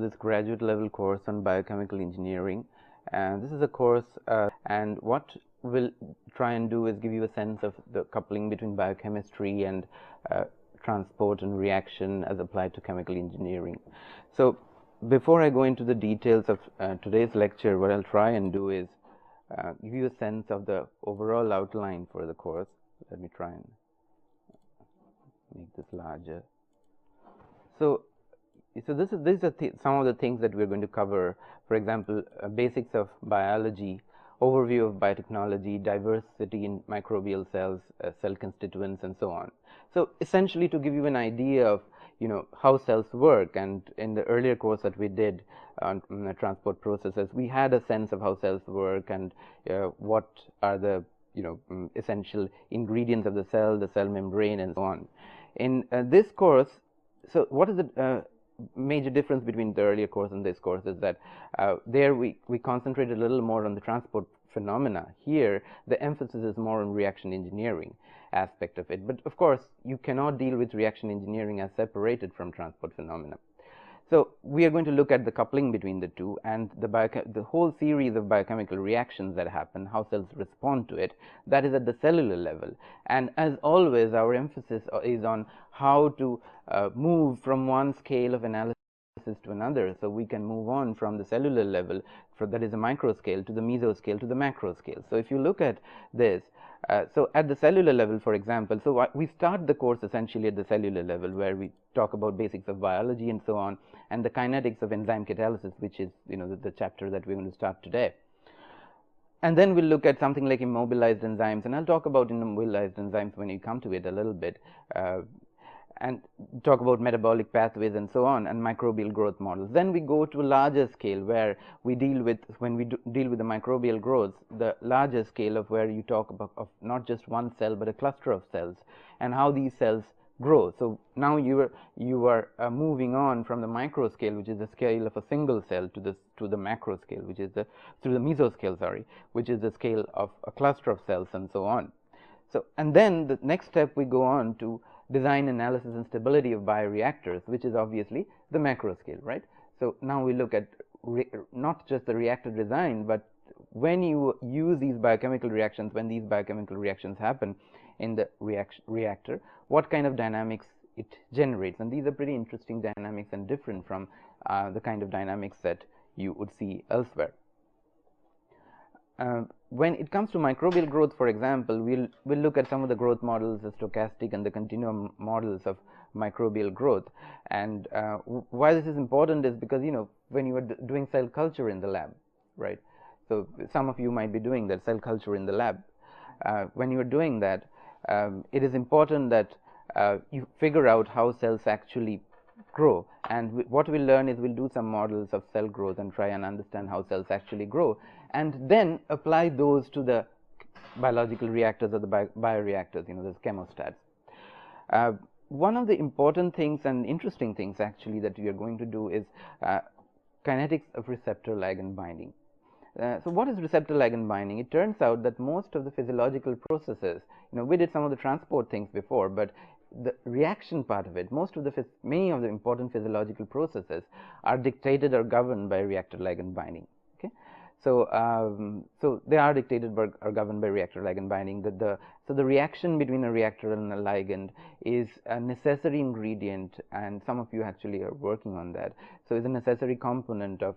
This graduate level course on biochemical engineering, and this is a course and what we'll try and do is give you a sense of the coupling between biochemistry and transport and reaction as applied to chemical engineering. So before I go into the details of today's lecture, what I'll try and do is give you a sense of the overall outline for the course. Let me try and make this larger. So these are some of the things that we're going to cover. For example, basics of biology, overview of biotechnology, diversity in microbial cells, cell constituents, and so on. So essentially, to give you an idea of how cells work, and in the earlier course that we did on transport processes, we had a sense of how cells work and what are the essential ingredients of the cell membrane, and so on. In this course, so what is the major difference between the earlier course and this course is that there we concentrated a little more on the transport phenomena. Here the emphasis is more on reaction engineering aspect of it, but of course you cannot deal with reaction engineering as separated from transport phenomena. So we are going to look at the coupling between the two and the whole series of biochemical reactions that happen, how cells respond to it. That is at the cellular level, and as always our emphasis is on how to move from one scale of analysis to another. So we can move on from the cellular level, that is a micro scale, to the mesoscale, to the macro scale. So if you look at this, so at the cellular level, for example, so we start the course essentially at the cellular level, where we talk about basics of biology and so on, and the kinetics of enzyme catalysis, which is the chapter that we're going to start today. And then we'll look at something like immobilized enzymes, and I'll talk about immobilized enzymes when you come to it a little bit, and talk about metabolic pathways and so on, and microbial growth models. Then we go to a larger scale where we deal with, when we deal with the microbial growth, the larger scale of where you talk about of not just one cell but a cluster of cells and how these cells grow. So now you are moving on from the micro scale, which is the scale of a single cell, to the macro scale, which is the mesoscale, sorry, which is the scale of a cluster of cells and so on. So, and then the next step we go on to design, analysis, and stability of bioreactors, which is obviously the macro scale, right? So now we look at not just the reactor design, but when you use these biochemical reactions, when these biochemical reactions happen in the reactor, what kind of dynamics it generates. And these are pretty interesting dynamics and different from the kind of dynamics that you would see elsewhere. When it comes to microbial growth, for example, we'll look at some of the growth models, the stochastic and the continuum models of microbial growth. And why this is important is because when you are doing cell culture in the lab, right? So some of you might be doing that, cell culture in the lab. When you are doing that, it is important that you figure out how cells actually grow, and what we'll learn is we'll do some models of cell growth and try and understand how cells actually grow, and then apply those to the biological reactors or the bioreactors, the chemostats. One of the important things and interesting things actually that we are going to do is kinetics of receptor ligand binding. So what is receptor ligand binding? It turns out that most of the physiological processes, we did some of the transport things before, but the reaction part of it, many of the important physiological processes are dictated or governed by reactor ligand binding. Okay, so so they are dictated by or governed by reactor ligand binding. So the reaction between a reactor and a ligand is a necessary ingredient, and some of you actually are working on that. So it's a necessary component of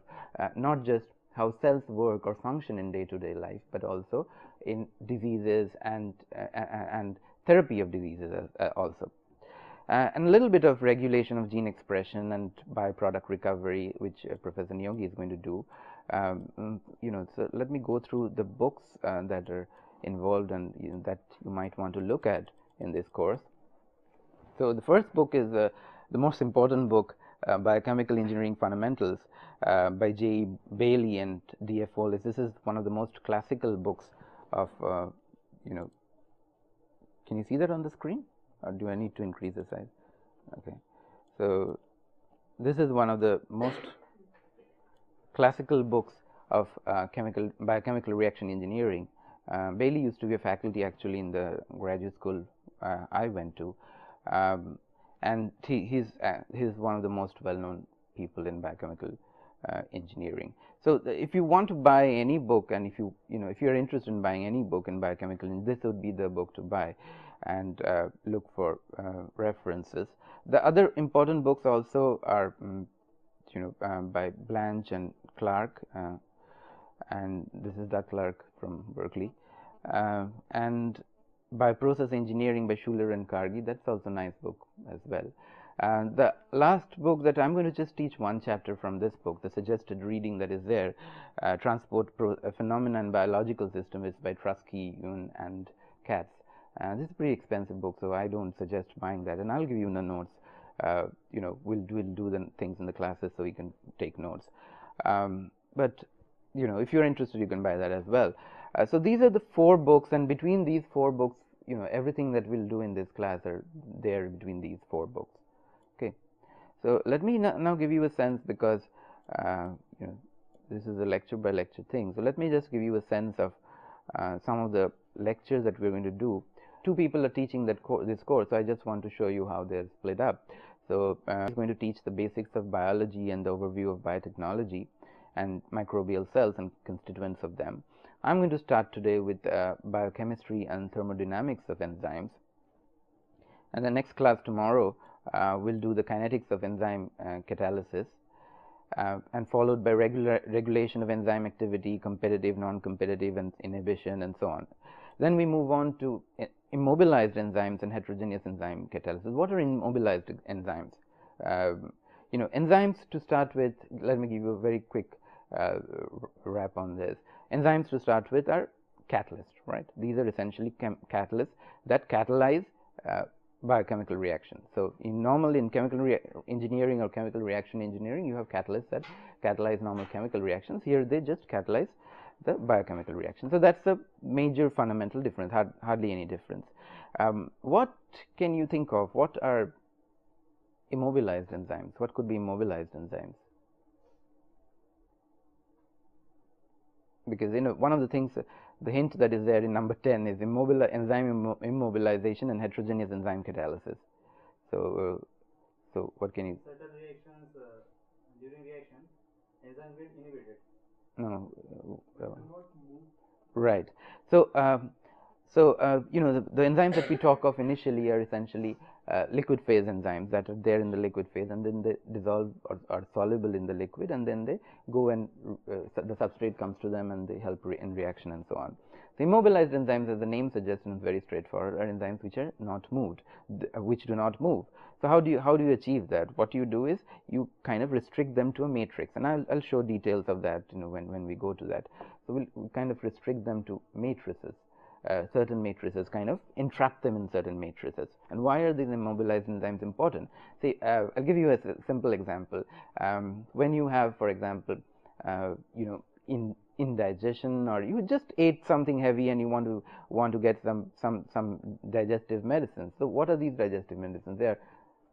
not just how cells work or function in day-to-day life, but also in diseases and therapy of diseases also. And a little bit of regulation of gene expression and byproduct recovery, which Professor Nyogi is going to do. So let me go through the books that are involved and that you might want to look at in this course. So the first book is the most important book, Biochemical Engineering Fundamentals, by J. Bailey and D.F. Wallace. This is one of the most classical books of Can you see that on the screen, or do I need to increase the size? Okay, so this is one of the most classical books of biochemical reaction engineering. Bailey used to be a faculty actually in the graduate school I went to, and he's one of the most well-known people in biochemical engineering. So if you want to buy any book, and if if you're interested in buying any book in biochemical, this would be the book to buy, and look for references. The other important books also are by Blanche and Clark, and this is Doug Clark from Berkeley, and by Process Engineering by Schuler and Kargi. That's also a nice book as well. The last book that I'm going to just teach one chapter from this book, the suggested reading that is there, Transport Phenomena and Biological System, is by Trusky, Yoon, and Katz. This is a pretty expensive book, so I don't suggest buying that, and I'll give you the notes. We'll do the things in the classes so you can take notes. But if you're interested, you can buy that as well. So these are the 4 books, and between these 4 books, everything that we'll do in this class are there between these 4 books. Okay, so let me now give you a sense, because this is a lecture by lecture thing. So let me just give you a sense of some of the lectures that we're going to do. 2 people are teaching this course, so I just want to show you how they're split up. So I'm going to teach the basics of biology and the overview of biotechnology and microbial cells and constituents of them. I'm going to start today with biochemistry and thermodynamics of enzymes, and the next class tomorrow we'll do the kinetics of enzyme catalysis, and followed by regulation of enzyme activity, competitive, non-competitive, and inhibition, and so on. Then we move on to immobilized enzymes and heterogeneous enzyme catalysis. What are immobilized enzymes? Enzymes, to start with, let me give you a very quick wrap on this. Enzymes, to start with, are catalysts, right? These are essentially catalysts that catalyze biochemical reactions. So in chemical engineering or chemical reaction engineering, you have catalysts that catalyze normal chemical reactions. Here they just catalyze the biochemical reaction. So that's a major fundamental difference, hardly any difference. What can you think of? What are immobilized enzymes? What could be immobilized enzymes? Because one of the things, the hint that is there in number 10 is enzyme immobilization and heterogeneous enzyme catalysis. So what can you? Certain reactions, during reaction, enzymes get inhibited. No. Right. So the enzymes that we talk of initially are essentially liquid phase enzymes that are there in the liquid phase, and then they dissolve or are soluble in the liquid, and then they go and the substrate comes to them and they help in reaction and so on. The immobilized enzymes, as the name suggests, and is very straightforward, are enzymes which are not moved, which do not move. So how do you achieve that? What you do is you kind of restrict them to a matrix, and I'll show details of that when we go to that. So we'll kind of restrict them to matrices. Certain matrices, kind of entrap them in certain matrices. And why are these immobilized enzymes important? See, I'll give you a simple example. When you have, for example, indigestion, or you just ate something heavy and you want to get some digestive medicines. So what are these digestive medicines? They are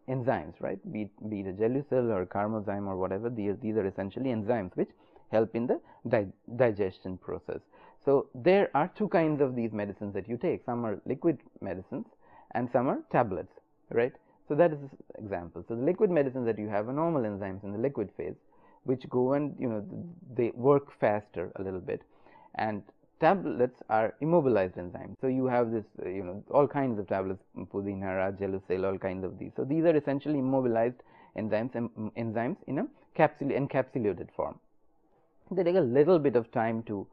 enzymes, right? Be it a gelycol or carmozyme or whatever. These are essentially enzymes which help in the digestion process. So there are 2 kinds of these medicines that you take. Some are liquid medicines and some are tablets, right? So that is an example. So the liquid medicines that you have are normal enzymes in the liquid phase, which go and they work faster a little bit, and tablets are immobilized enzymes. So you have this all kinds of tablets, Pudinara, Gelycol, all kinds of these. So these are essentially immobilized enzymes in a encapsulated form. They take a little bit of time to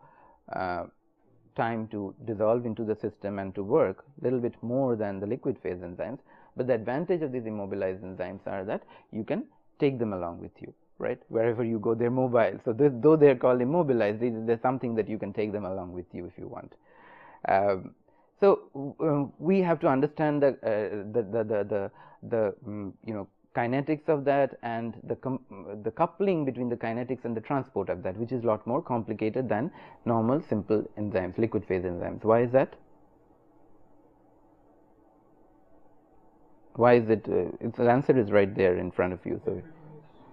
dissolve into the system and to work, a little bit more than the liquid phase enzymes. But the advantage of these immobilized enzymes are that you can take them along with you, right? Wherever you go, they're mobile. So though they're called immobilized, there's something that you can take them along with you if you want. So we have to understand the kinetics of that, and the coupling between the kinetics and the transport of that, which is a lot more complicated than normal simple enzymes, liquid phase enzymes. Why is that? Why is it? The answer is right there in front of you. So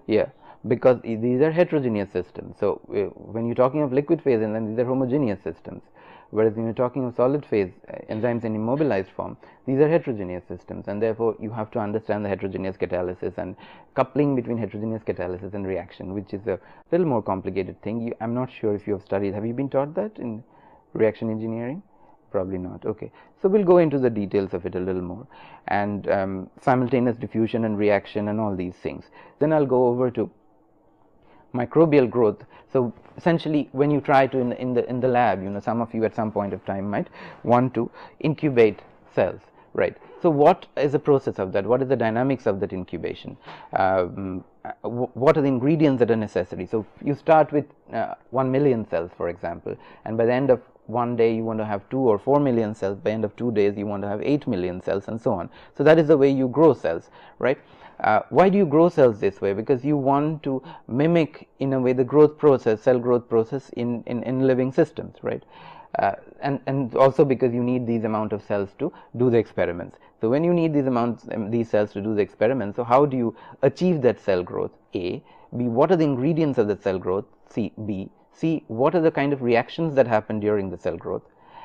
yeah, because these are heterogeneous systems. So when you're talking of liquid phase enzymes, these are homogeneous systems. whereas when you're talking of solid phase enzymes in immobilized form, these are heterogeneous systems, and therefore you have to understand the heterogeneous catalysis and coupling between heterogeneous catalysis and reaction, which is a little more complicated thing. I'm not sure if you have studied. Have you been taught that in reaction engineering? Probably not. Okay, so we'll go into the details of it a little more, and simultaneous diffusion and reaction and all these things. Then I'll go over to microbial growth. So essentially, when you try to in the lab, some of you at some point of time might want to incubate cells, right? So what is the process of that? What is the dynamics of that incubation? What are the ingredients that are necessary? So you start with 1 million cells, for example, and by the end of one day you want to have 2 or 4 million cells. By the end of 2 days you want to have 8 million cells, and so on. So that is the way you grow cells, right? Why do you grow cells this way? Because you want to mimic, in a way, the growth process, cell growth process in living systems, right? And also because you need these amount of cells to do the experiments. So when you need these cells to do the experiments, so how do you achieve that cell growth? A. B. What are the ingredients of the cell growth? B. C. What are the kind of reactions that happen during the cell growth?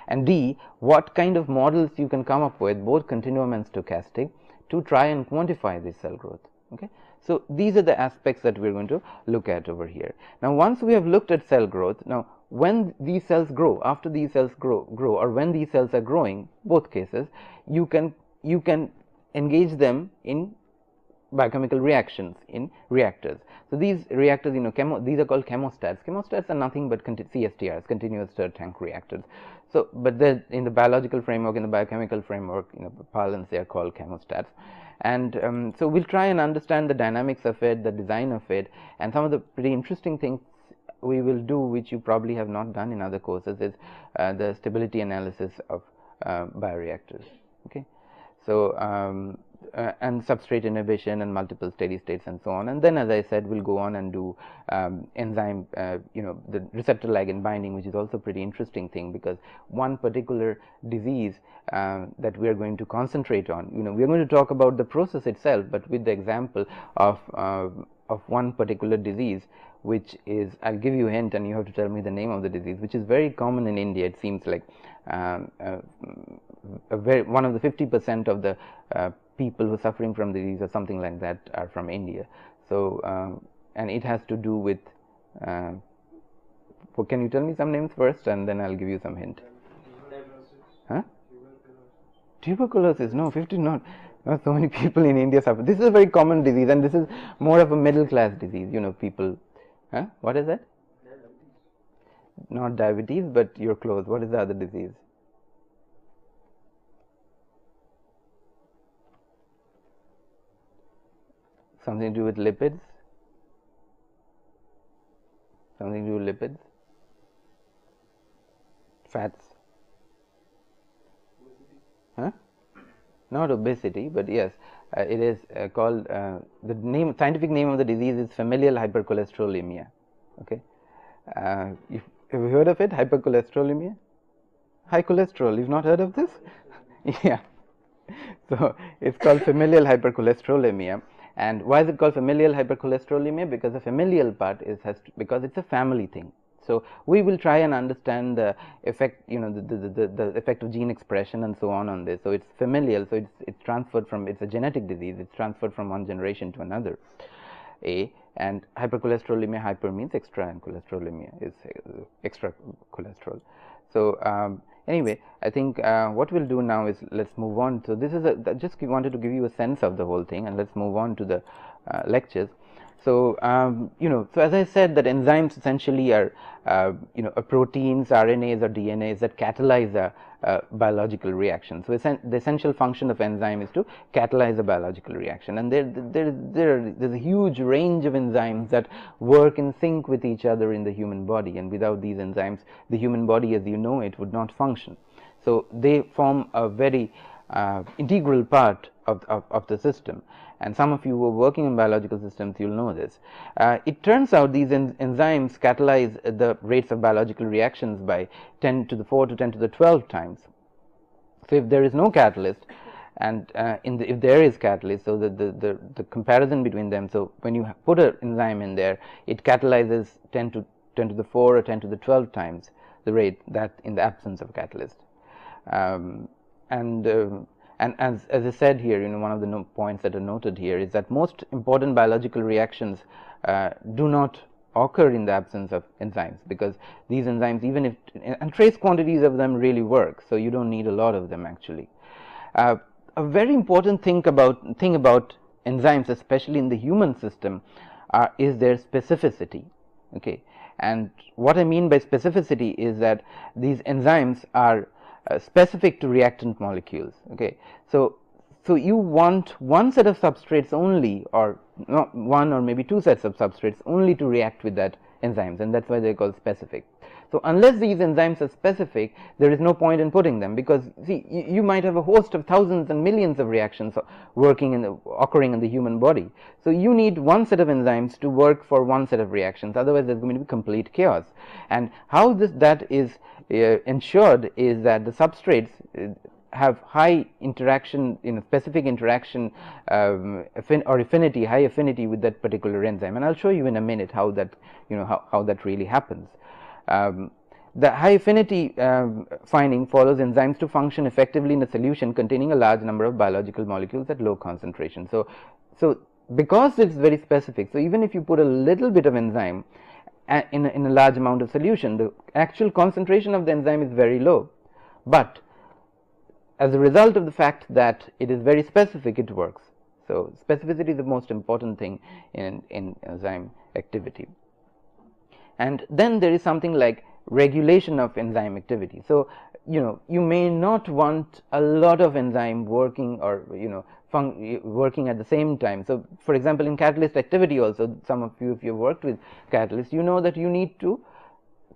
And D. What kind of models you can come up with, both continuum and stochastic, to try and quantify this cell growth. Okay, so these are the aspects that we're going to look at over here. Now, once we have looked at cell growth, now when these cells grow, after these cells grow, or when these cells are growing, both cases, you can engage them in biochemical reactions in reactors. So these reactors, these are called chemostats. Chemostats are nothing but CSTRs, continuous stir tank reactors. So, but in the biological framework, in the biochemical framework, parlance, they are called chemostats. And so we'll try and understand the dynamics of it, the design of it, and some of the pretty interesting things we will do, which you probably have not done in other courses, is the stability analysis of bioreactors. Okay, so and substrate inhibition and multiple steady states and so on. And then, as I said, we'll go on and do enzyme, the receptor ligand binding, which is also a pretty interesting thing, because one particular disease that we are going to concentrate on, we are going to talk about the process itself, but with the example of one particular disease, which is, I'll give you a hint and you have to tell me the name of the disease, which is very common in India. It seems like one of the 50% of the people who are suffering from the disease or something like that are from India. So and it has to do with can you tell me some names first, and then I'll give you some hint? Huh? Tuberculosis? No, 50 not. Not so many people in India suffer. This is a very common disease, and this is more of a middle class disease. People. Huh? What is that? Not diabetes, but you're close. What is the other disease? Something to do with lipids? Something to do with lipids? Fats? Huh? Not obesity, but yes, it is called, the scientific name of the disease is familial hypercholesterolemia. Okay, have you heard of it? Hypercholesterolemia, high cholesterol. You've not heard of this? Yeah. So it's called familial hypercholesterolemia. And why is it called familial hypercholesterolemia? Because the familial part because it's a family thing. So we will try and understand the effect, the effect of gene expression and so on this. So it's familial. So it's transferred from, it's a genetic disease. It's transferred from one generation to another. And hypercholesterolemia, hyper means extra, and cholesterolemia is extra cholesterol. So anyway, I think what we'll do now is let's move on. So this is just wanted to give you a sense of the whole thing, and let's move on to the lectures. So so as I said, that enzymes essentially are proteins, RNAs, or DNAs that catalyze a biological reaction. So the essential function of enzyme is to catalyze a biological reaction, and there's a huge range of enzymes that work in sync with each other in the human body, and without these enzymes, the human body as you know it would not function. So they form a very integral part of the system. And some of you who are working in biological systems, you'll know this. It turns out these enzymes catalyze the rates of biological reactions by 10 to the 4 to 10 to the 12 times. So if there is no catalyst, and if there is catalyst, so the comparison between them, so when you put an enzyme in there, it catalyzes 10 to the 4 or 10 to the 12 times the rate that in the absence of a catalyst. And as I said here, one of the points that are noted here is that most important biological reactions do not occur in the absence of enzymes, because these enzymes, even if and trace quantities of them really work, so you don't need a lot of them actually. A very important thing about enzymes, especially in the human system, is their specificity. Okay, and what I mean by specificity is that these enzymes are specific to reactant molecules. Okay, so you want one set of substrates only, or not one or maybe two sets of substrates only to react with that enzymes, and that's why they're called specific. So unless these enzymes are specific, there is no point in putting them, because see, you might have a host of thousands and millions of reactions occurring in the human body. So you need one set of enzymes to work for one set of reactions, otherwise there's going to be complete chaos. And how that is ensured is that the substrates have high interaction, specific interaction or affinity, high affinity with that particular enzyme, and I'll show you in a minute how that how that really happens. The high affinity finding follows enzymes to function effectively in a solution containing a large number of biological molecules at low concentration. So because it's very specific, so even if you put a little bit of enzyme in a large amount of solution, the actual concentration of the enzyme is very low, but as a result of the fact that it is very specific, it works. So specificity is the most important thing in enzyme activity. And then there is something like regulation of enzyme activity. So you may not want a lot of enzyme working, or working at the same time. So for example, in catalyst activity also, some of you, if you worked with catalysts, you know that you need to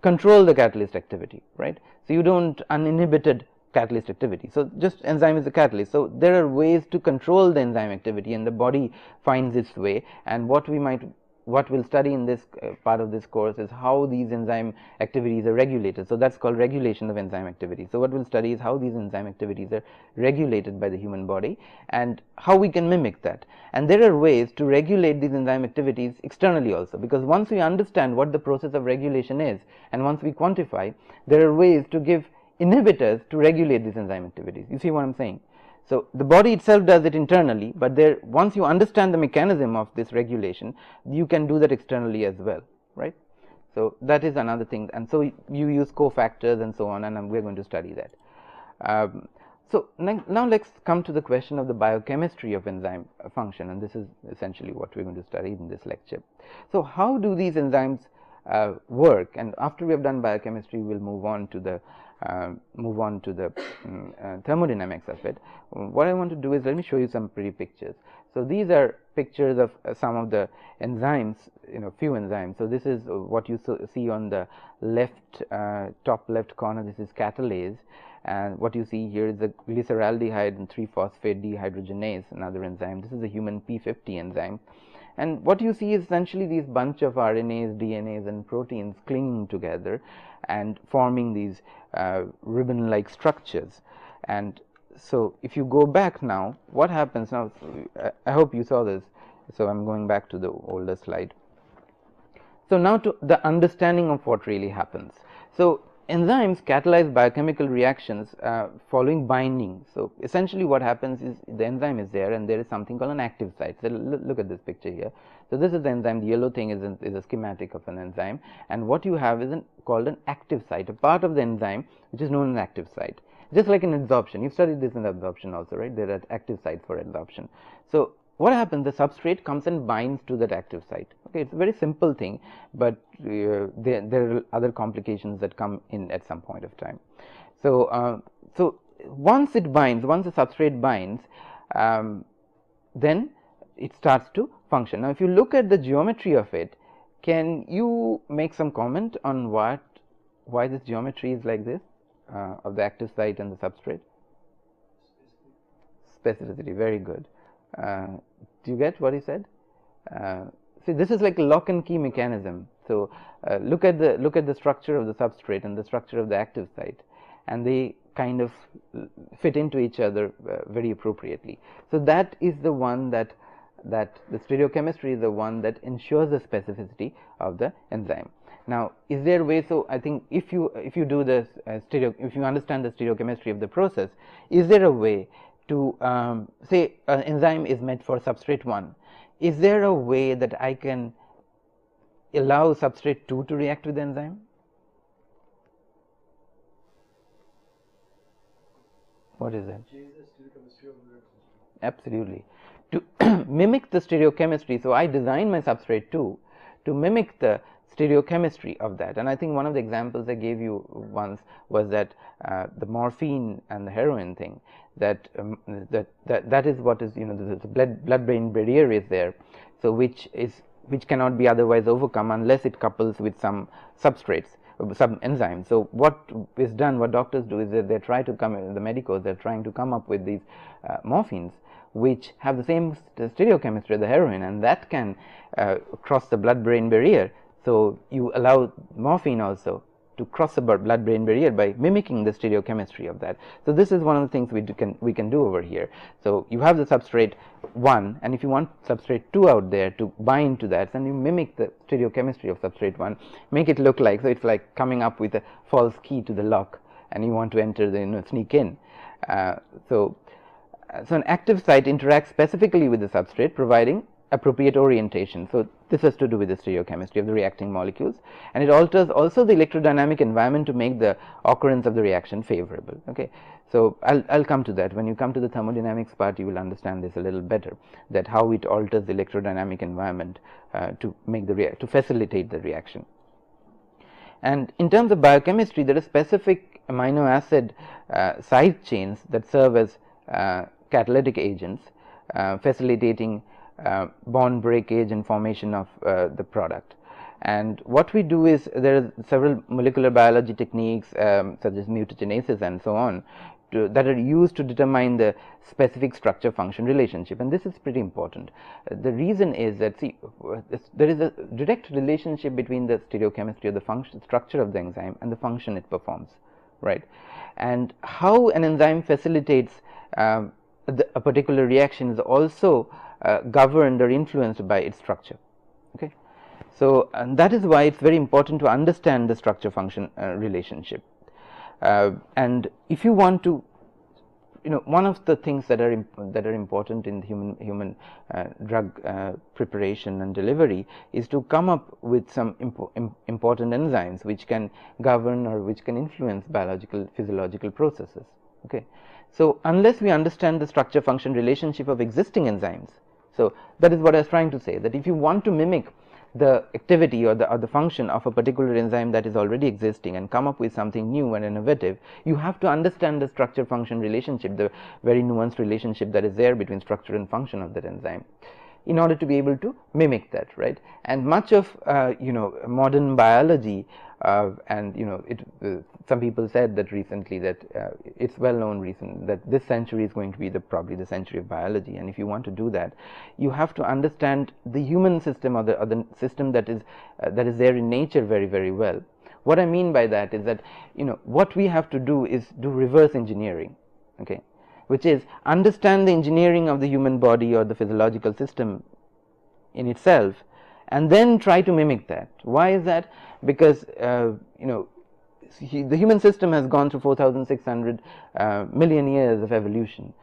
control the catalyst activity, right? So you don't uninhibited catalyst activity. So just enzyme is a catalyst. So there are ways to control the enzyme activity, and the body finds its way. And what we'll study in this part of this course is how these enzyme activities are regulated. So that's called regulation of enzyme activity. So what we'll study is how these enzyme activities are regulated by the human body and how we can mimic that. And there are ways to regulate these enzyme activities externally also, because once we understand what the process of regulation is, and once we quantify, there are ways to give inhibitors to regulate these enzyme activities. You see what I'm saying? So the body itself does it internally, but once you understand the mechanism of this regulation, you can do that externally as well, right? So that is another thing, and so you use cofactors and so on, and we're going to study that. So now let's come to the question of the biochemistry of enzyme function, and this is essentially what we're going to study in this lecture. So how do these enzymes work? And after we have done biochemistry, we'll move on to the thermodynamics of it. What I want to do is, let me show you some pretty pictures. So these are pictures of some of the enzymes, few enzymes. So this is what you see on the left, top left corner. This is catalase, and what you see here is the glyceraldehyde and 3-phosphate dehydrogenase, another enzyme. This is a human P50 enzyme. And what you see is essentially these bunch of RNAs, DNAs, and proteins clinging together and forming these ribbon-like structures. And so if you go back now, what happens now? I hope you saw this. So I'm going back to the older slide. So now to the understanding of what really happens. So enzymes catalyze biochemical reactions following binding. So essentially what happens is the enzyme is there, and there is something called an active site. So look at this picture here. So this is the enzyme. The yellow thing is a schematic of an enzyme, and what you have is called an active site, a part of the enzyme which is known as an active site. Just like in adsorption, you've studied this in absorption also, right? There are active sites for adsorption. So what happens? The substrate comes and binds to that active site. Okay, it's a very simple thing, but there are other complications that come in at some point of time. So once it binds, once the substrate binds, then it starts to function. Now if you look at the geometry of it, can you make some comment on why this geometry is like this, of the active site and the substrate? Specificity, very good. Do you get what he said? See, this is like a lock and key mechanism. So look at the structure of the substrate and the structure of the active site, and they kind of fit into each other very appropriately. So that is the one that the stereochemistry is the one that ensures the specificity of the enzyme. Now, is there a way? So I think if you do this if you understand the stereochemistry of the process, is there a way to say an enzyme is meant for substrate 1? Is there a way that I can allow substrate 2 to react with the enzyme? What is that? Change the stereochemistry of the system. Absolutely. To mimic the stereochemistry, so I design my substrate 2 to mimic the stereochemistry of that. And I think one of the examples I gave you once was that the morphine and the heroin thing, that that is what is, the blood-brain barrier is there, so which cannot be otherwise overcome unless it couples with some substrates, some enzymes. So what is done, what doctors do, is that they try to come, the medicos, they're trying to come up with these morphines which have the same stereochemistry as the heroin, and that can cross the blood-brain barrier. So you allow morphine also to cross the blood-brain barrier by mimicking the stereochemistry of that. So this is one of the things we can do over here. So you have the substrate 1, and if you want substrate 2 out there to bind to that, then you mimic the stereochemistry of substrate 1, make it look like, so it's like coming up with a false key to the lock, and you want to enter the sneak in. So an active site interacts specifically with the substrate, providing appropriate orientation. So this has to do with the stereochemistry of the reacting molecules, and it alters also the electrodynamic environment to make the occurrence of the reaction favorable. Okay, so I'll come to that. When you come to the thermodynamics part, you will understand this a little better, that how it alters the electrodynamic environment to make to facilitate the reaction. And in terms of biochemistry, there are specific amino acid side chains that serve as catalytic agents, facilitating bond breakage and formation of the product. And what we do is, there are several molecular biology techniques such as mutagenesis and so on that are used to determine the specific structure function relationship, and this is pretty important. The reason is that, see, there is a direct relationship between the stereochemistry of the function structure of the enzyme and the function it performs, right? And how an enzyme facilitates a particular reaction is also governed or influenced by its structure. Okay, so and that is why it's very important to understand the structure function relationship. And if you want to, one of the things that are important in human drug preparation and delivery is to come up with some important enzymes which can govern or which can influence biological physiological processes. Okay, so unless we understand the structure function relationship of existing enzymes, so that is what I was trying to say, that if you want to mimic the activity or the function of a particular enzyme that is already existing and come up with something new and innovative, you have to understand the structure function relationship, the very nuanced relationship that is there between structure and function of that enzyme, in order to be able to mimic that, right? And much of modern biology, and some people said that recently that it's well known that this century is going to be probably the century of biology, and if you want to do that, you have to understand the human system or the system that is there in nature very, very well. What I mean by that is that what we have to do is do reverse engineering, okay, which is understand the engineering of the human body or the physiological system in itself, and then try to mimic that. Why is that? Because the human system has gone through 4,600 million years of evolution,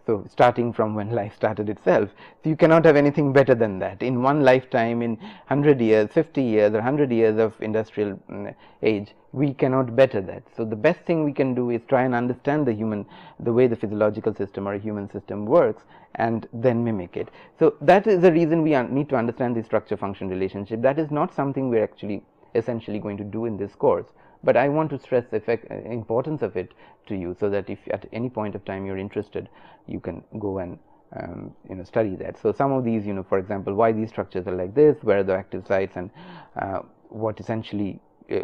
so starting from when life started itself. So you cannot have anything better than that. In one lifetime, in 100 years, 50 years or 100 years of industrial age, we cannot better that. So the best thing we can do is try and understand the way the physiological system or a human system works, and then mimic it. So that is the reason we need to understand the structure function relationship. That is not something we're actually essentially going to do in this course, but I want to stress the importance of it to you, so that if at any point of time you're interested, you can go and study that. So some of these, for example, why these structures are like this, where are the active sites, and what essentially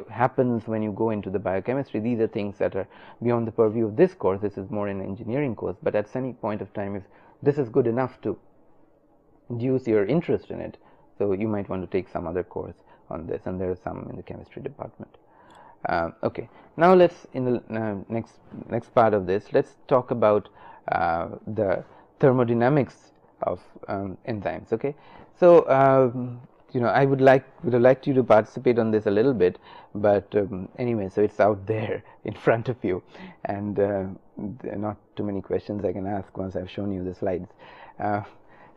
happens when you go into the biochemistry. These are things that are beyond the purview of this course. This is more an engineering course, but at any point of time, if this is good enough to induce your interest in it, so you might want to take some other course on this, and there are some in the chemistry department. Okay, now let's, in the next part of this, let's talk about the thermodynamics of enzymes. Okay, so I would have liked you to participate on this a little bit, but anyway, so it's out there in front of you, and there are not too many questions I can ask once I've shown you the slides.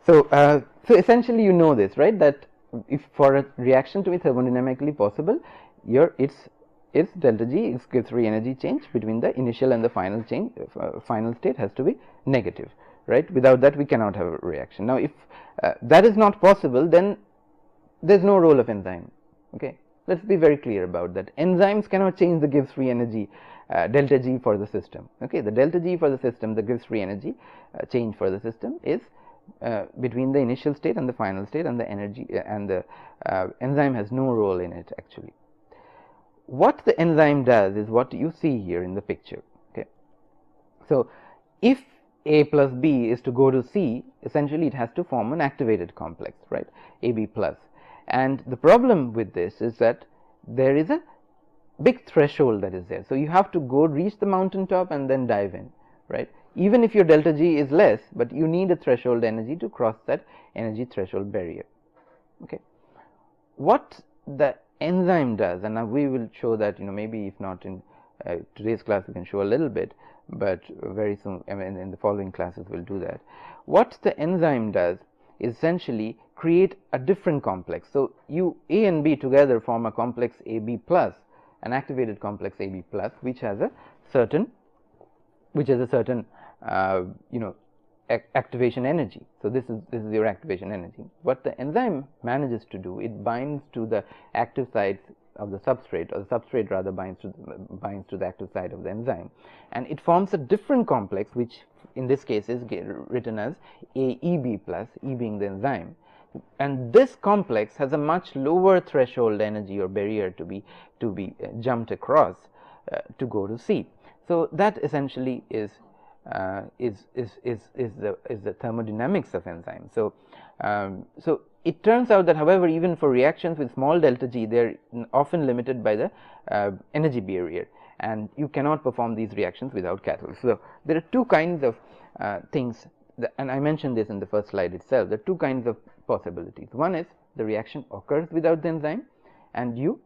So essentially, you know this, right? That if for a reaction to be thermodynamically possible, its delta G, its gives free energy change between the initial and the final change, final state has to be negative, right? Without that, we cannot have a reaction. Now, if that is not possible, then there's no role of enzyme. Okay, let's be very clear about that. Enzymes cannot change the Gibbs free energy delta G for the system. Okay, the delta G for the system, the Gibbs free energy change for the system is between the initial state and the final state, and the energy and the enzyme has no role in it actually. What the enzyme does is what you see here in the picture. Okay, so if A plus B is to go to C, essentially it has to form an activated complex, right? AB plus. And the problem with this is that there is a big threshold that is there. So you have to go reach the mountaintop and then dive in, right? Even if your delta G is less, but you need a threshold energy to cross that energy threshold barrier. Okay, what the enzyme does, and now we will show that, maybe if not in today's class we can show a little bit, but very soon, in the following classes we'll do that. What the enzyme does is essentially create a different complex. So A and B together form a complex AB plus, an activated complex AB plus, which has a certain activation energy. So this is your activation energy. What the enzyme manages to do, it binds to the active sites of the substrate, or the substrate rather binds to the active site of the enzyme, and it forms a different complex, which in this case is written as AEB plus, E being the enzyme. And this complex has a much lower threshold energy or barrier to be jumped across to go to C. So that essentially is the thermodynamics of enzymes. So so it turns out that, however, even for reactions with small delta G, they are often limited by the energy barrier, and you cannot perform these reactions without catalysts. So there are two kinds of things, and I mentioned this in the first slide itself. There are two kinds of possibilities. One is the reaction occurs without the enzyme, and you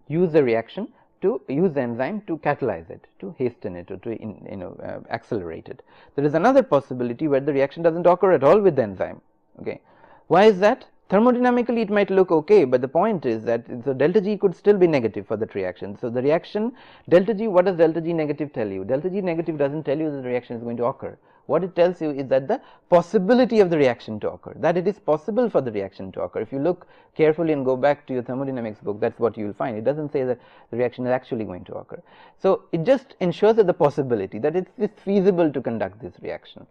use the enzyme to catalyze it, to hasten it, or to accelerate it. There is another possibility where the reaction doesn't occur at all with the enzyme. Okay, why is that? Thermodynamically it might look okay, but the point is that the delta G could still be negative for that reaction. So the reaction delta G, what does delta G negative tell you? Delta G negative doesn't tell you that the reaction is going to occur. What it tells you is that the possibility of the reaction to occur, that it is possible for the reaction to occur. If you look carefully and go back to your thermodynamics book, that's what you will find. It doesn't say that the reaction is actually going to occur. So it just ensures that the possibility that it's feasible to conduct this reaction.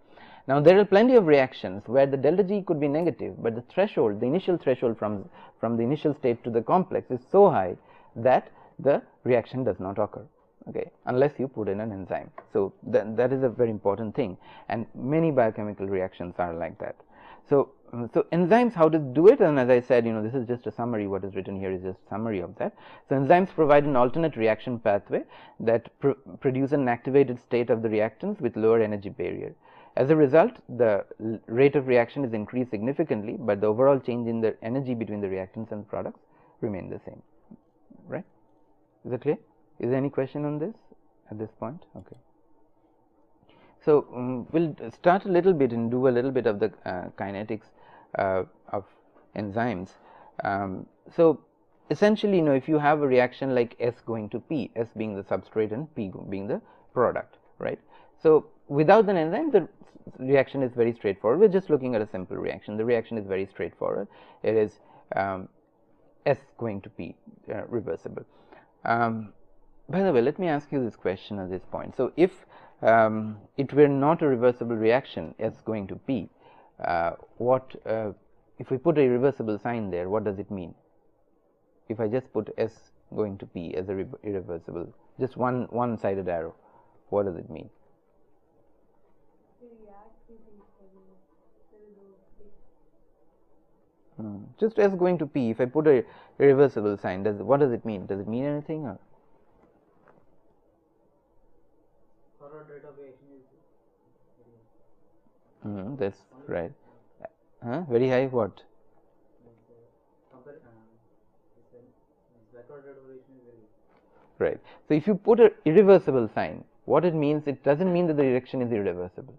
Now there are plenty of reactions where the delta G could be negative, but the threshold, the initial threshold from the initial state to the complex is so high that the reaction does not occur. Okay, unless you put in an enzyme. So that is a very important thing, and many biochemical reactions are like that. So enzymes, how to do it, and as I said, this is just a summary. What is written here is just a summary of that. So enzymes provide an alternate reaction pathway that produce an activated state of the reactants with lower energy barrier. As a result, the rate of reaction is increased significantly, but the overall change in the energy between the reactants and products remain the same. Right? Is that clear? Is there any question on this at this point? Okay. So we'll start a little bit and do a little bit of the kinetics of enzymes. So essentially, if you have a reaction like S going to P, S being the substrate and P being the product, right? So without an enzyme, the reaction is very straightforward. We're just looking at a simple reaction. The reaction is very straightforward. It is S going to P, reversible. By the way, let me ask you this question at this point. So if it were not a reversible reaction, S going to P, if we put a reversible sign there, what does it mean? If I just put S going to P as a irreversible, just one-sided arrow, what does it mean? Just S going to P, if I put a reversible sign, what does it mean? Does it mean anything? Or? Forward rate of reaction is That's right. Very high what? backward rate of reaction is very good. Right. So if you put an irreversible sign, what it means, it doesn't mean that the reaction is irreversible.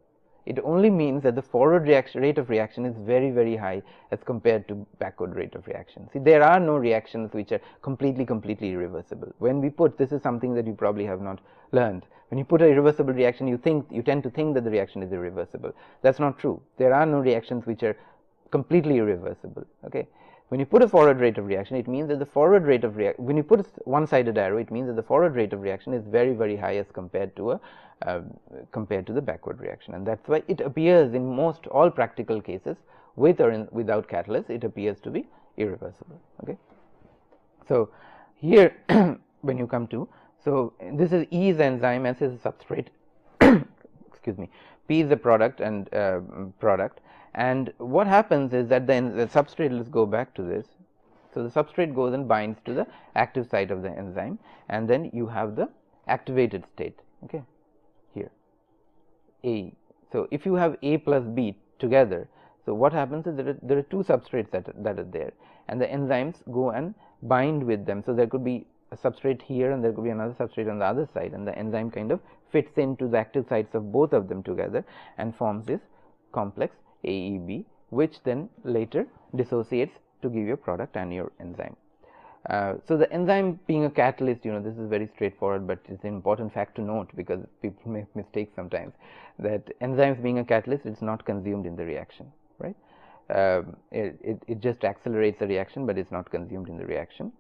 It only means that the forward rate of reaction is very, very high as compared to backward rate of reaction. See, there are no reactions which are completely irreversible. When we put, this is something that you probably have not learned. When you put an irreversible reaction, you tend to think that the reaction is irreversible. That's not true. There are no reactions which are completely irreversible. Okay. When you put a forward rate of reaction, it means that the forward rate of reaction, when you put a one-sided arrow, it means that the forward rate of reaction is very, very high as compared to the backward reaction, and that's why it appears in most all practical cases, with or without catalyst, it appears to be irreversible. Okay. So here when you come to, so this is E is enzyme, S is a substrate, excuse me, P is the product and product. And what happens is that then the substrate, let's go back to this. So the substrate goes and binds to the active site of the enzyme, and then you have the activated state. Okay, here A. So if you have A plus B together, so what happens is there are two substrates that are there, and the enzymes go and bind with them. So there could be a substrate here, and there could be another substrate on the other side, and the enzyme kind of fits into the active sites of both of them together and forms this complex AEB, which then later dissociates to give you a product and your enzyme. So the enzyme being a catalyst, this is very straightforward, but it's an important fact to note because people make mistakes sometimes, that enzymes being a catalyst, it's not consumed in the reaction, right? It just accelerates the reaction, but it's not consumed in the reaction,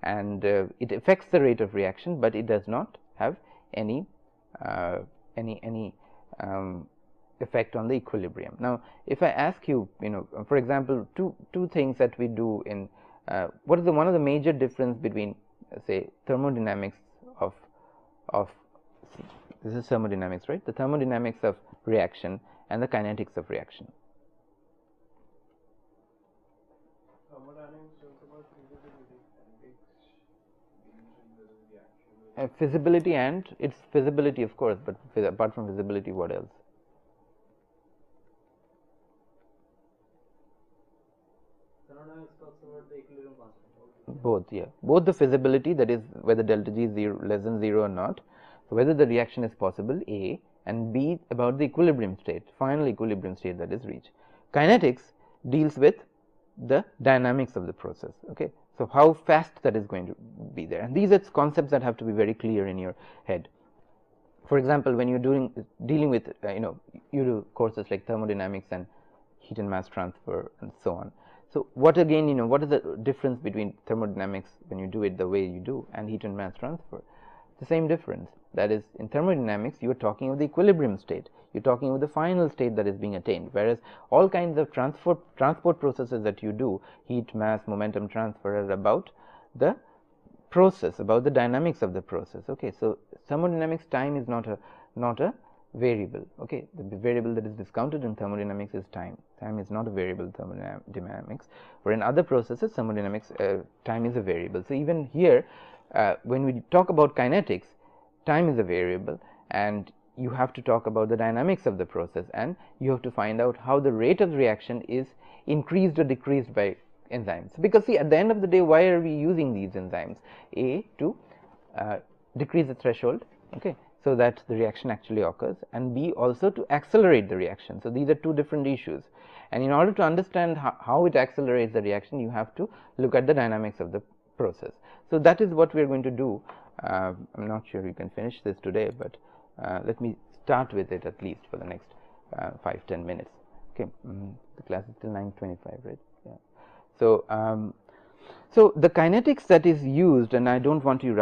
and it affects the rate of reaction, but it does not have any effect on the equilibrium. Now, if I ask you, for example, two things that we do in what is one of the major difference between, say, thermodynamics of this is thermodynamics, right? The thermodynamics of reaction and the kinetics of reaction. Thermodynamics talks about feasibility, Feasibility, and its feasibility, of course, but apart from feasibility, what else? Thermodynamics talks about the equilibrium constant. Both, yeah. Both the feasibility, that is whether delta G is less than 0 or not, so whether the reaction is possible, A, and B about the equilibrium state, final equilibrium state that is reached. Kinetics deals with the dynamics of the process. Okay. So how fast that is going to be there, and these are concepts that have to be very clear in your head. For example, when you're dealing with you do courses like thermodynamics and heat and mass transfer and so on. So what again, what is the difference between thermodynamics when you do it the way you do and heat and mass transfer? The same difference. That is, in thermodynamics, you are talking of the equilibrium state. You're talking of the final state that is being attained, whereas all kinds of transport processes that you do, heat, mass, momentum transfer, are about the process, about the dynamics of the process. Okay, so thermodynamics time is not a variable. Okay, the variable that is discounted in thermodynamics is time. Time is not a variable in thermodynamics, or in other processes, thermodynamics time is a variable. So even here, when we talk about kinetics, time is a variable, and you have to talk about the dynamics of the process, and you have to find out how the rate of reaction is increased or decreased by enzymes. Because see, at the end of the day, why are we using these enzymes? A, to decrease the threshold, okay, so that the reaction actually occurs, and B, also to accelerate the reaction. So these are two different issues, and in order to understand how it accelerates the reaction, you have to look at the dynamics of the process. So that is what we are going to do. I'm not sure you can finish this today, but let me start with it at least for the next 5-10 minutes. Okay, the class is till 9:25, right? Yeah. So so the kinetics that is used, and I don't want to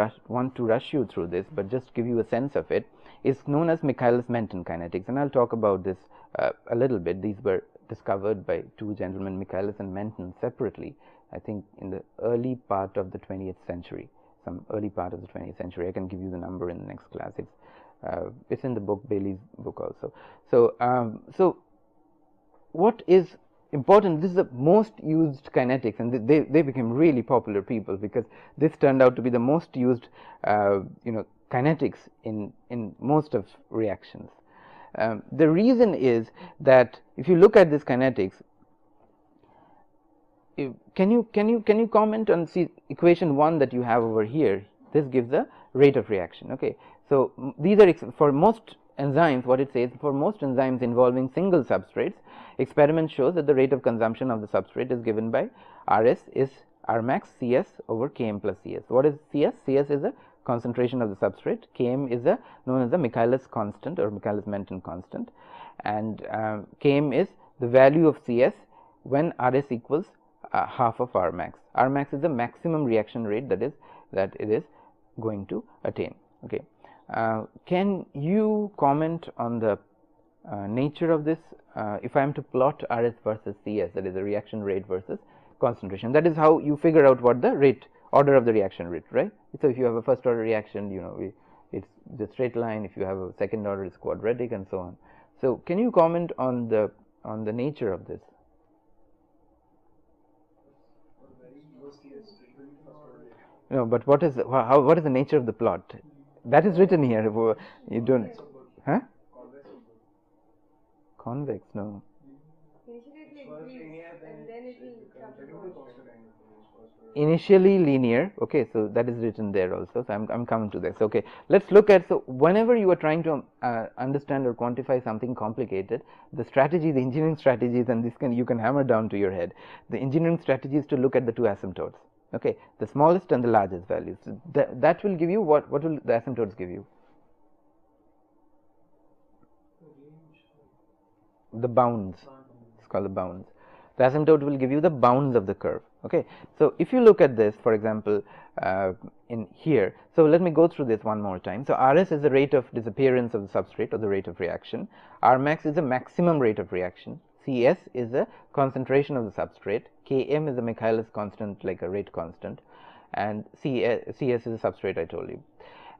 rush you through this, but just give you a sense of it, is known as Michaelis-Menten kinetics, and I'll talk about this a little bit. These were discovered by two gentlemen, Michaelis and Menten, separately, I think in the early part of the 20th century, some early part of the 20th century. I can give you the number in the next class. It's in the book, Bailey's book also. So so what is important, this is the most used kinetics, and they became really popular people because this turned out to be the most used kinetics in most of reactions. The reason is that if you look at this kinetics, can you comment on see equation 1 that you have over here? This gives the rate of reaction. Okay, so these are for most enzymes. What it says, for most enzymes involving single substrates, experiment shows that the rate of consumption of the substrate is given by Rs is Rmax Cs over Km plus Cs. What is Cs? Cs is the concentration of the substrate. Km is a known as the Michaelis constant or Michaelis-Menten constant, and Km is the value of Cs when Rs equals half of Rmax. Rmax is the maximum reaction rate that it is going to attain. Okay, can you comment on the nature of this? If I am to plot Rs versus Cs, that is the reaction rate versus concentration, that is how you figure out what the rate order of the reaction rate, right? So if you have a first order reaction, it's the straight line. If you have a second order, it's quadratic, and so on. So can you comment on the nature of this? No, but what is the nature of the plot? That is written here. You don't, huh? Convex, no. Initially linear. Okay, so that is written there also. So I'm coming to this. Okay, let's look at, so whenever you are trying to understand or quantify something complicated, the engineering strategies, and you can hammer down to your head. The engineering strategy is to look at the two asymptotes. Okay, the smallest and the largest values. So that will give you what will the asymptotes give you? The bounds. It's called the bounds. The asymptote will give you the bounds of the curve. Okay, so if you look at this, for example, in here, so let me go through this one more time. So Rs is the rate of disappearance of the substrate, or the rate of reaction. Rmax is the maximum rate of reaction. Cs is the concentration of the substrate. Km is the Michaelis constant, like a rate constant, and Cs is the substrate I told you.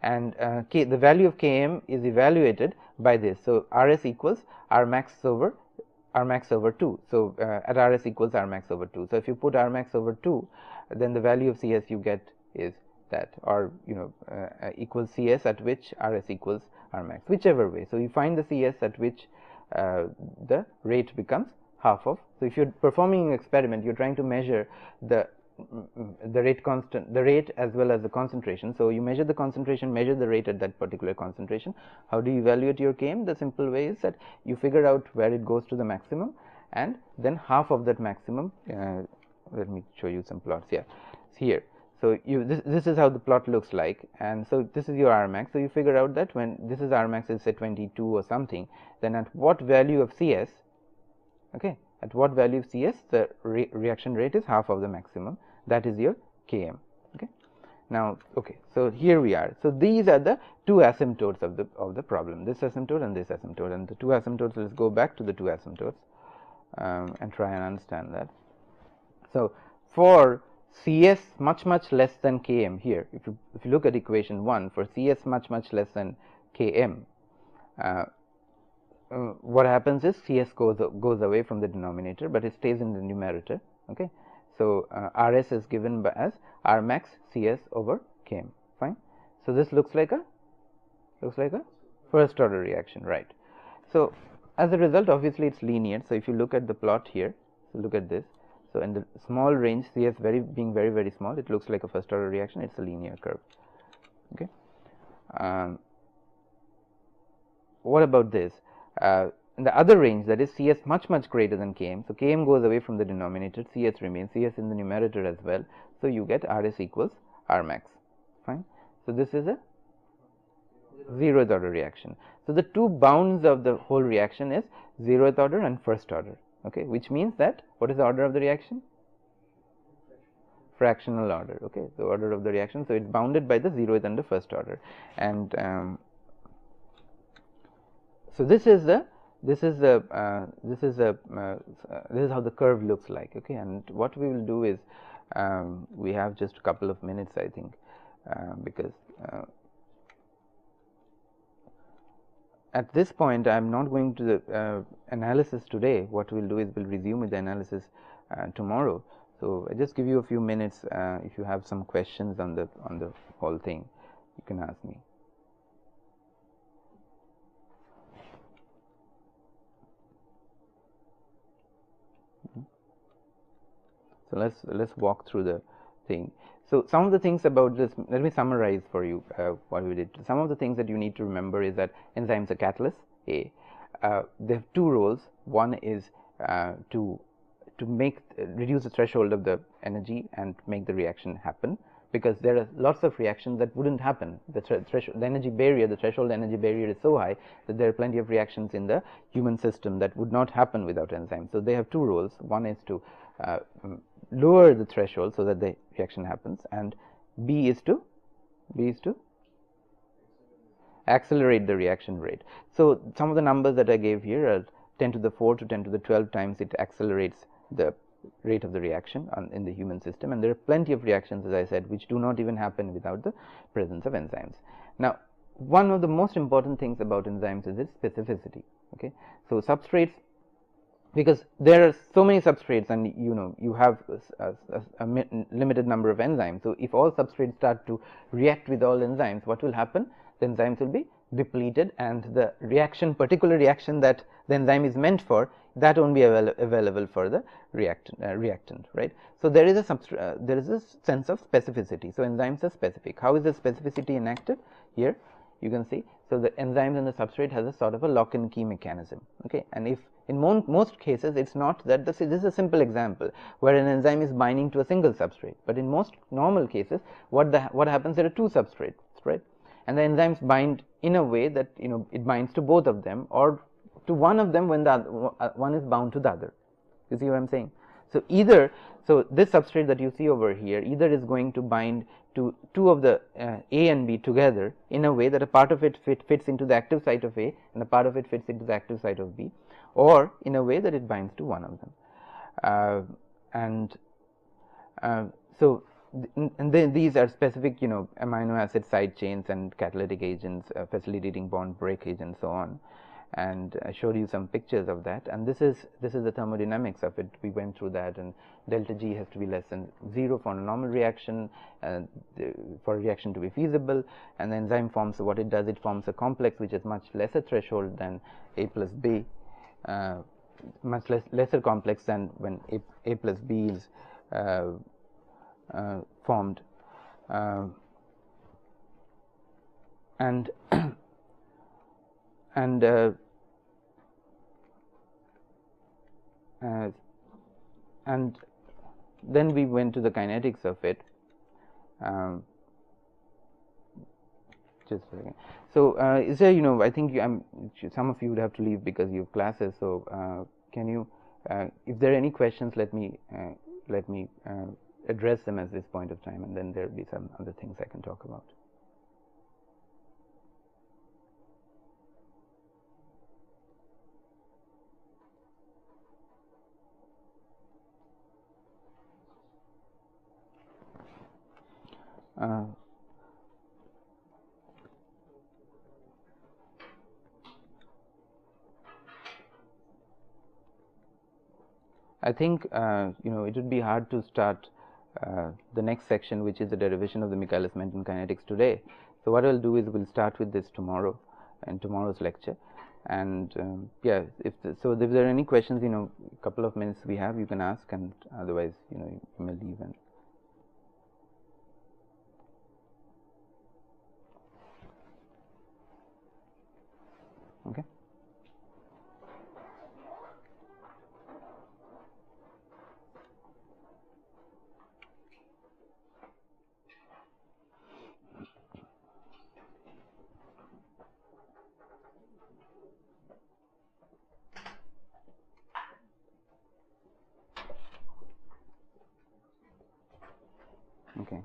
And the value of Km is evaluated by this. So Rs equals Rmax over 2. So at Rs equals Rmax over 2. So if you put Rmax over 2, then the value of Cs you get is that, or equals Cs at which Rs equals Rmax, whichever way. So you find the Cs at which the rate becomes half of. So if you're performing an experiment, you're trying to measure the rate as well as the concentration. So you measure the concentration, measure the rate at that particular concentration. How do you evaluate your Km? The simple way is that you figure out where it goes to the maximum, and then half of that maximum. Let me show you some plots. Yeah, here. So this is how the plot looks like, and so this is your Rmax. So you figure out that when this is Rmax is say 22 or something, then at what value of Cs, okay, at what value of Cs the reaction rate is half of the maximum. That is your Km. Okay. Now, okay, so here we are. So these are the two asymptotes of the problem. This asymptote and this asymptote, and the two asymptotes. Let's go back to the two asymptotes and try and understand that. So for Cs much less than Km here, if you look at equation 1, for Cs much less than Km, what happens is Cs goes away from the denominator, but it stays in the numerator. Okay, so Rs is given by as Rmax Cs over Km. Fine. So this looks like a first order reaction, right? So as a result, obviously it's linear. So if you look at the plot here, so look at this. So in the small range, Cs being very small, it looks like a first order reaction. It's a linear curve. Okay. What about this? In the other range, that is Cs much greater than Km. So Km goes away from the denominator, Cs remains, Cs in the numerator as well. So you get Rs equals Rmax. Fine. So this is a zeroth order reaction. So the two bounds of the whole reaction is zeroth order and first order. Okay, which means that what is the order of the reaction? Fractional order. Okay, the order of the reaction. So it's bounded by the zeroth and the first order, and so this is how the curve looks like. Okay, and what we will do is we have just a couple of minutes, I think, because at this point I am not going to the analysis today. What we will do is we will resume with the analysis tomorrow. So I just give you a few minutes. If you have some questions on the whole thing, you can ask me. So let's walk through the thing. So some of the things about this, let me summarize for you what we did. Some of the things that you need to remember is that enzymes are catalysts. They have two roles. One is to make reduce the threshold of the energy and make the reaction happen, because there are lots of reactions that wouldn't happen. The energy barrier, the threshold energy barrier is so high that there are plenty of reactions in the human system that would not happen without enzymes. So they have two roles. One is to lower the threshold so that the reaction happens, and B is to accelerate the reaction rate. So some of the numbers that I gave here are 10 to the 4 to 10 to the 12 times it accelerates the rate of the reaction in the human system, and there are plenty of reactions, as I said, which do not even happen without the presence of enzymes. Now, one of the most important things about enzymes is its specificity. Okay, so substrates, because there are so many substrates, and you have a limited number of enzymes. So if all substrates start to react with all enzymes, what will happen? The enzymes will be depleted, and the particular reaction that the enzyme is meant for, that won't be available for the reactant, right? So there is a sense of specificity. So enzymes are specific. How is the specificity enacted? Here you can see. So the enzymes and the substrate has a sort of a lock and key mechanism. Okay, and if in most cases it's not that. This is a simple example where an enzyme is binding to a single substrate, but in most normal cases what happens, there are two substrates, right? And the enzymes bind in a way that it binds to both of them, or to one of them when the one is bound to the other. You see what I'm saying? So this substrate that you see over here either is going to bind to two of the A and B together in a way that a part of it fits into the active site of A and a part of it fits into the active site of B, or in a way that it binds to one of them. These are specific amino acid side chains and catalytic agents, facilitating bond breakage and so on. And I showed you some pictures of that, and this is the thermodynamics of it. We went through that, and delta G has to be less than 0 for a normal reaction, for a reaction to be feasible. And the enzyme forms, what it does, it forms a complex which is much lesser threshold than A plus B, much lesser complex than when A plus B is formed, and then we went to the kinetics of it. Just a second. So is there, I think some of you would have to leave because you have classes. So can you, if there are any questions, let me address them at this point of time, and then there will be some other things I can talk about. I think it would be hard to start the next section, which is the derivation of the Michaelis-Menten kinetics today. So what I'll do is we'll start with this tomorrow in tomorrow's lecture. And if there are any questions, a couple of minutes we have, you can ask, and otherwise you may leave. And okay. Okay.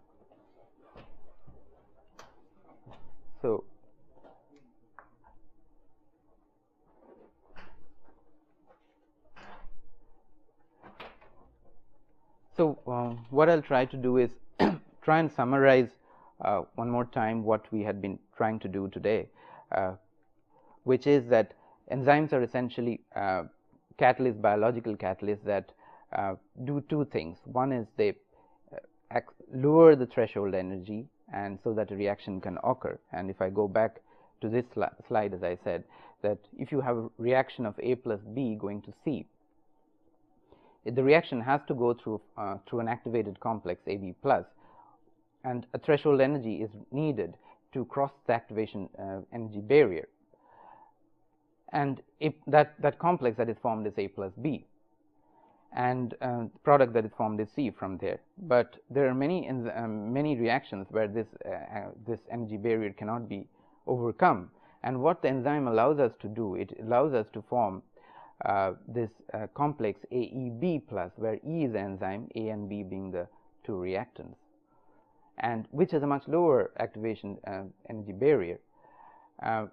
So what I'll try to do is try and summarize one more time what we had been trying to do today, which is that enzymes are essentially biological catalysts that do two things. One is they lower the threshold energy, and so that a reaction can occur. And if I go back to this slide, as I said, that if you have a reaction of A plus B going to C, the reaction has to go through through an activated complex AB plus, and a threshold energy is needed to cross the activation energy barrier, and if that complex that is formed is A plus B, and product that is formed is C from there. But there are many reactions where this energy barrier cannot be overcome, and what the enzyme allows us to do, it allows us to form this complex AEB plus, where E is the enzyme, A and B being the two reactants, and which has a much lower activation energy barrier,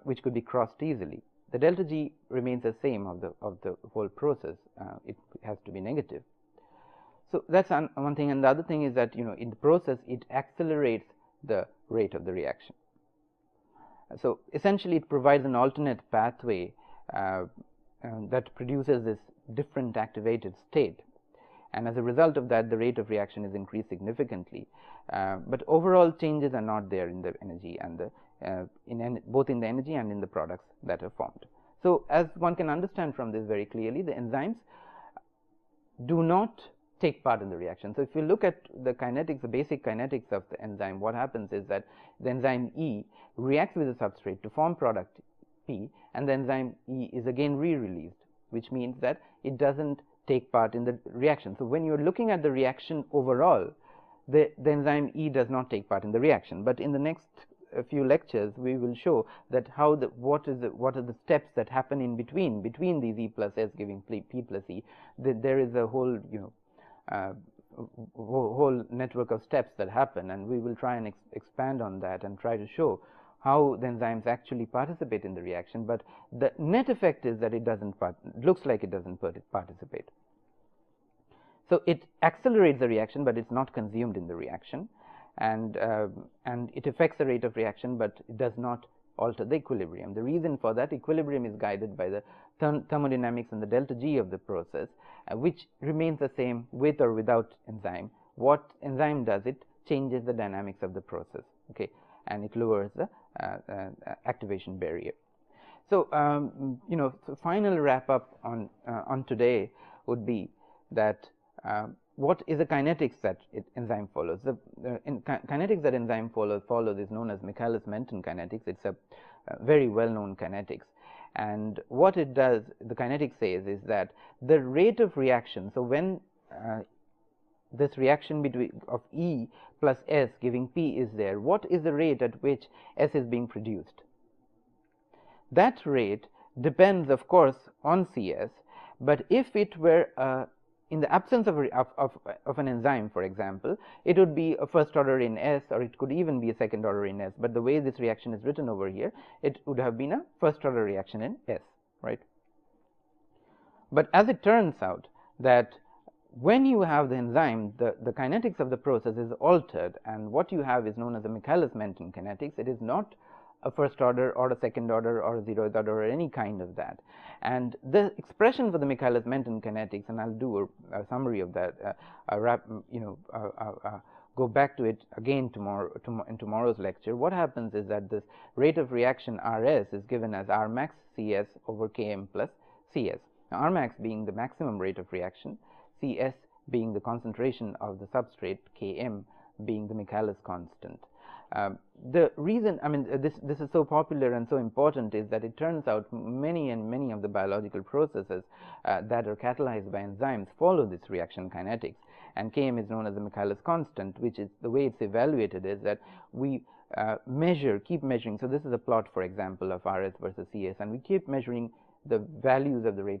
which could be crossed easily. The delta G remains the same of the whole process. It has to be negative. So that's one thing, and the other thing is that, you know, in the process it accelerates the rate of the reaction. So essentially it provides an alternate pathway that produces this different activated state, and as a result of that the rate of reaction is increased significantly, but overall changes are not there in the energy and the both in the energy and in the products that are formed. So as one can understand from this very clearly, the enzymes do not take part in the reaction. So if you look at the kinetics, the basic kinetics of the enzyme, what happens is that the enzyme E reacts with the substrate to form product P, and the enzyme E is again re-released, which means that it doesn't take part in the reaction. So when you're looking at the reaction overall, the enzyme E does not take part in the reaction. But in the next few lectures we will show that how what are the steps that happen in between these E plus S giving P plus E. There is a whole, you know, whole network of steps that happen, and we will try and expand on that and try to show how the enzymes actually participate in the reaction, but the net effect is that it doesn't looks like it doesn't participate. So it accelerates the reaction, but it's not consumed in the reaction, and it affects the rate of reaction, but it does not alter the equilibrium. The reason for that, equilibrium is guided by the thermodynamics and the delta G of the process, which remains the same with or without enzyme. What enzyme does, it changes the dynamics of the process, okay, and it lowers the activation barrier. So you know, so final wrap up on today would be that what is the kinetics that enzyme follows? The kinetics that enzyme follows is known as Michaelis-Menten kinetics. It's a very well-known kinetics, and what it does, the kinetics says, is that the rate of reaction, so when this reaction between of E plus S giving P is there, what is the rate at which S is being produced? That rate depends, of course, on CS, but if it were in the absence of an enzyme, for example, it would be a first order in S, or it could even be a second order in S, but the way this reaction is written over here, it would have been a first order reaction in S, right? But as it turns out that when you have the enzyme, the kinetics of the process is altered, and what you have is known as the Michaelis-Menten kinetics. It is not a first order or a second order or a zeroth order or any kind of that. And the expression for the Michaelis-Menten kinetics, and I'll do a summary of that, go back to it again in tomorrow's lecture. What happens is that this rate of reaction Rs is given as R max Cs over Km plus Cs. Now, R max being the maximum rate of reaction, Cs being the concentration of the substrate, Km being the Michaelis constant. The reason, I mean, this is so popular and so important is that it turns out many of the biological processes that are catalyzed by enzymes follow this reaction kinetics, and Km is known as the Michaelis constant, which is the way it's evaluated is that we keep measuring. So this is a plot, for example, of Rs versus Cs, and we keep measuring the values of the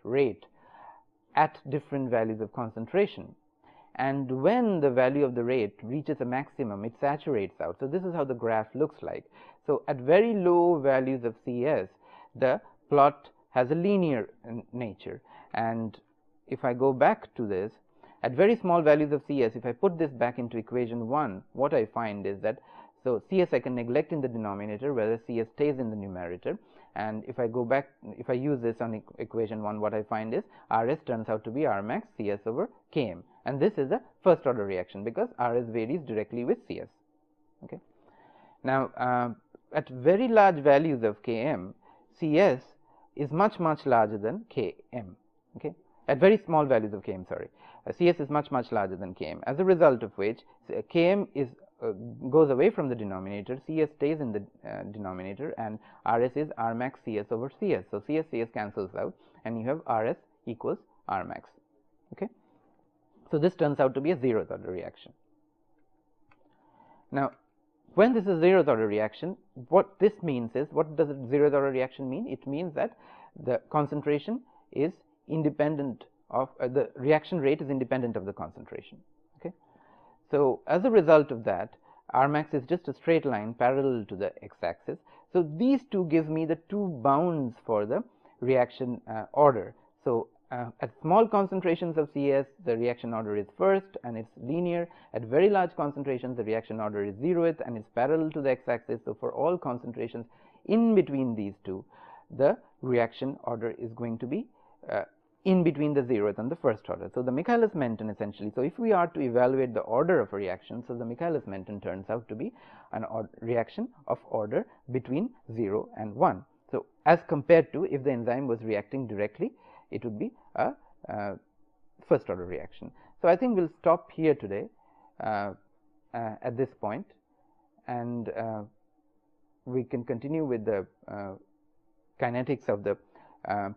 rate at different values of concentration. And when the value of the rate reaches a maximum, it saturates out. So this is how the graph looks like. So at very low values of Cs, the plot has a linear nature. And if I go back to this, at very small values of Cs, if I put this back into equation 1, what I find is that, so Cs I can neglect in the denominator, whereas Cs stays in the numerator. And if I go back, if I use this on equation 1, what I find is Rs turns out to be R max Cs over Km, and this is a first order reaction because Rs varies directly with Cs. Okay. Now at very large values of Km, Cs is much larger than Km. Okay. at very small values of Km, sorry. Cs is much larger than Km, as a result of which Km is goes away from the denominator, Cs stays in the denominator, and Rs is R max Cs over Cs. So Cs cancels out, and you have Rs equals R max. Okay. So this turns out to be a 0th order reaction. Now, when this is 0th order reaction, what this means is, what does a 0th order reaction mean? It means that the concentration is independent of the reaction rate is independent of the concentration. Okay. So as a result of that, R max is just a straight line parallel to the x-axis. So these two give me the two bounds for the reaction order. So at small concentrations of Cs, the reaction order is first and it's linear. At very large concentrations, the reaction order is 0th and it's parallel to the x-axis. So for all concentrations in between these two, the reaction order is going to be in between the 0th and the first order. So the Michaelis-Menten essentially, so if we are to evaluate the order of a reaction, so the Michaelis-Menten turns out to be an reaction of order between 0 and 1. So as compared to if the enzyme was reacting directly, it would be a first order reaction. So I think we'll stop here today at this point, and we can continue with the kinetics of the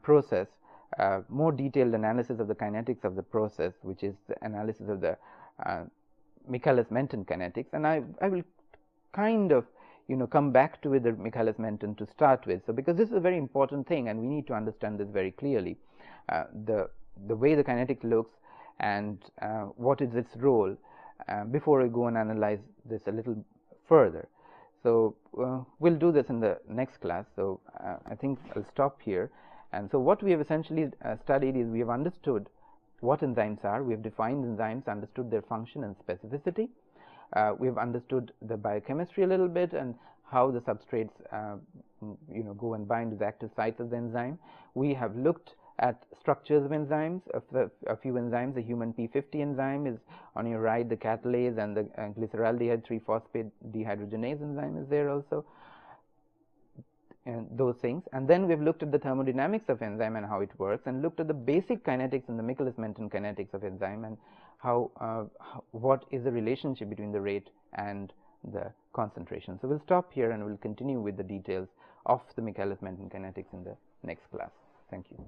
process. More detailed analysis of the kinetics of the process, which is the analysis of the Michaelis-Menten kinetics, and I will kind of come back to the Michaelis-Menten to start with. So because this is a very important thing and we need to understand this very clearly, the way the kinetic looks and what is its role before we go and analyze this a little further. So we'll do this in the next class. So I think I'll stop here. And so what we have essentially studied is we have understood what enzymes are, we have defined enzymes, understood their function and specificity. We have understood the biochemistry a little bit and how the substrates go and bind to the active sites of the enzyme. We have looked at structures of enzymes, of a few enzymes. The human P50 enzyme is on your right, the catalase, and the glyceraldehyde 3-phosphate dehydrogenase enzyme is there also, and those things. And then we've looked at the thermodynamics of enzyme and how it works, and looked at the basic kinetics and the Michaelis-Menten kinetics of enzyme, and how what is the relationship between the rate and the concentration. So we'll stop here and we'll continue with the details of the Michaelis-Menten kinetics in the next class. Thank you.